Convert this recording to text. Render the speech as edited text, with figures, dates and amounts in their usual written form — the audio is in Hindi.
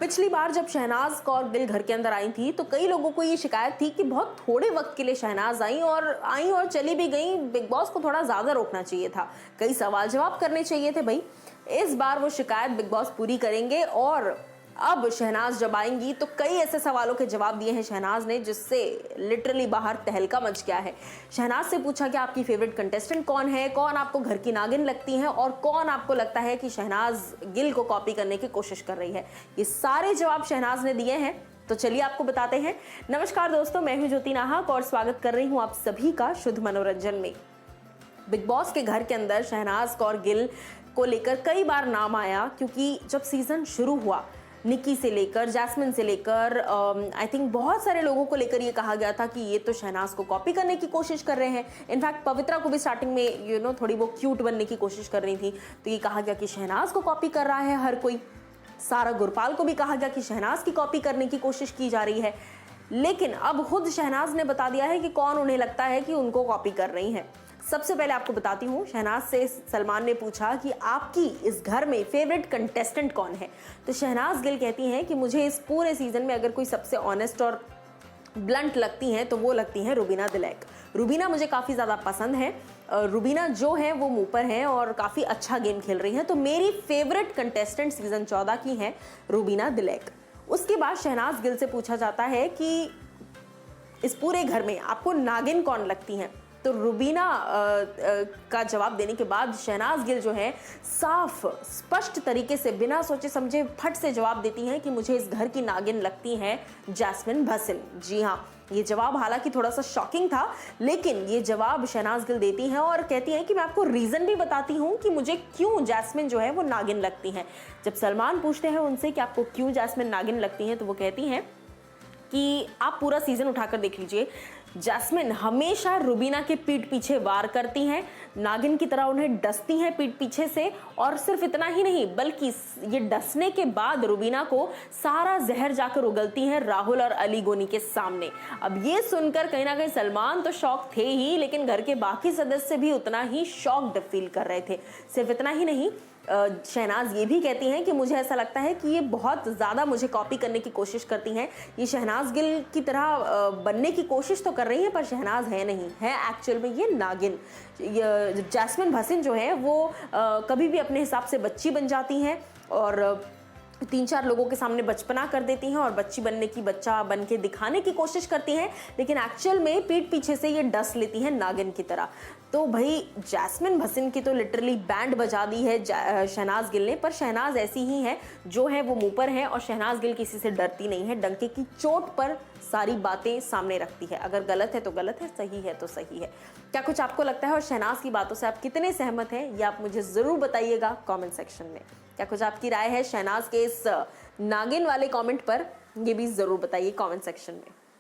पिछली बार जब शहनाज कौर गिल घर के अंदर आई थी तो कई लोगों को ये शिकायत थी कि बहुत थोड़े वक्त के लिए शहनाज आई और चली भी गई। बिग बॉस को थोड़ा ज्यादा रोकना चाहिए था, कई सवाल जवाब करने चाहिए थे भाई। इस बार वो शिकायत बिग बॉस पूरी करेंगे और अब शहनाज जब आएंगी तो कई ऐसे सवालों के जवाब दिए हैं शहनाज ने, जिससे लिटरली बाहर तहलका मच गया है। शहनाज से पूछा कि आपकी फेवरेट कंटेस्टेंट कौन है, कौन आपको घर की नागिन लगती है और कौन आपको लगता है कि शहनाज गिल को कॉपी करने की कोशिश कर रही है। ये सारे जवाब शहनाज ने दिए हैं, तो चलिए आपको बताते हैं। नमस्कार दोस्तों, मैं हूं ज्योति नाहक और स्वागत कर रही हूं आप सभी का शुद्ध मनोरंजन में। बिग बॉस के घर के अंदर शहनाज कौर गिल को लेकर कई बार नाम आया, क्योंकि जब सीजन शुरू हुआ निकी से लेकर जैस्मिन से लेकर आई थिंक बहुत सारे लोगों को लेकर ये कहा गया था कि ये तो शहनाज को कॉपी करने की कोशिश कर रहे हैं। इनफैक्ट पवित्रा को भी स्टार्टिंग में थोड़ी वो क्यूट बनने की कोशिश कर रही थी, तो ये कहा गया कि शहनाज को कॉपी कर रहा है हर कोई। सारा गुरपाल को भी कहा गया कि शहनाज की कॉपी करने की कोशिश की जा रही है। लेकिन अब खुद शहनाज ने बता दिया है कि कौन उन्हें लगता है कि उनको कॉपी कर रही है। सबसे पहले आपको बताती हूँ, शहनाज से सलमान ने पूछा कि आपकी इस घर में फेवरेट कंटेस्टेंट कौन है, तो शहनाज गिल कहती हैं कि मुझे इस पूरे सीजन में अगर कोई सबसे ऑनेस्ट और ब्लंट लगती हैं तो वो लगती हैं रुबीना दिलैक। रुबीना मुझे काफ़ी ज़्यादा पसंद है। रुबीना जो है वो मुँह पर हैं और काफ़ी अच्छा गेम खेल रही हैं, तो मेरी फेवरेट कंटेस्टेंट सीजन 14 की हैं रुबीना दिलैक। उसके बाद शहनाज गिल से पूछा जाता है कि इस पूरे घर में आपको नागिन कौन लगती हैं, तो रुबीना का जवाब देने के बाद शहनाज गिल जो है साफ स्पष्ट तरीके से बिना सोचे समझे फट से जवाब देती हैं कि मुझे इस घर की नागिन लगती हैं जैस्मिन भसीन। जी हाँ, ये जवाब हालांकि थोड़ा सा शॉकिंग था, लेकिन ये जवाब शहनाज गिल देती हैं और कहती हैं कि मैं आपको रीज़न भी बताती हूँ कि मुझे क्यों जैस्मिन जो है वो नागिन लगती हैं। जब सलमान पूछते हैं उनसे कि आपको क्यों जैस्मिन नागिन लगती हैं, तो वो कहती हैं कि आप पूरा सीजन उठाकर देख लीजिए, जैस्मिन हमेशा रुबीना के पीठ पीछे वार करती हैं, नागिन की तरह उन्हें डसती हैं पीठ पीछे से। और सिर्फ इतना ही नहीं, बल्कि ये डसने के बाद रुबीना को सारा जहर जाकर उगलती हैं राहुल और अली गोनी के सामने। अब ये सुनकर कहीं ना कहीं सलमान तो शॉक थे ही, लेकिन घर के बाकी सदस्य भी उतना ही शॉक्ड फील कर रहे थे। सिर्फ इतना ही नहीं, शहनाज ये भी कहती हैं कि मुझे ऐसा लगता है कि ये बहुत ज़्यादा मुझे कॉपी करने की कोशिश करती हैं। ये शहनाज गिल की तरह बनने की कोशिश तो कर रही हैं, पर शहनाज है नहीं, है एक्चुअल में ये नागिन। जैस्मिन भसीन जो है वो कभी भी अपने हिसाब से बच्ची बन जाती हैं और 3-4 लोगों के सामने बचपना कर देती हैं और बच्ची बनने की बच्चा बन के दिखाने की कोशिश करती हैं, लेकिन एक्चुअल में पीठ पीछे से ये डस लेती हैं नागिन की तरह। तो भाई जैस्मिन भसीन की तो लिटरली बैंड बजा दी है शहनाज गिल ने, पर शहनाज ऐसी ही है, जो है वो मुंह पर है और शहनाज गिल किसी से डरती नहीं है। डंके की चोट पर सारी बातें सामने रखती है, अगर गलत है तो गलत है, सही है तो सही है। क्या कुछ आपको लगता है और शहनाज की बातों से आप कितने सहमत हैं, ये आप मुझे ज़रूर बताइएगा कॉमेंट सेक्शन में। क्या कुछ आपकी राय है शहनाज के इस नागिन वाले कमेंट पर, ये भी ज़रूर बताइए कमेंट सेक्शन में।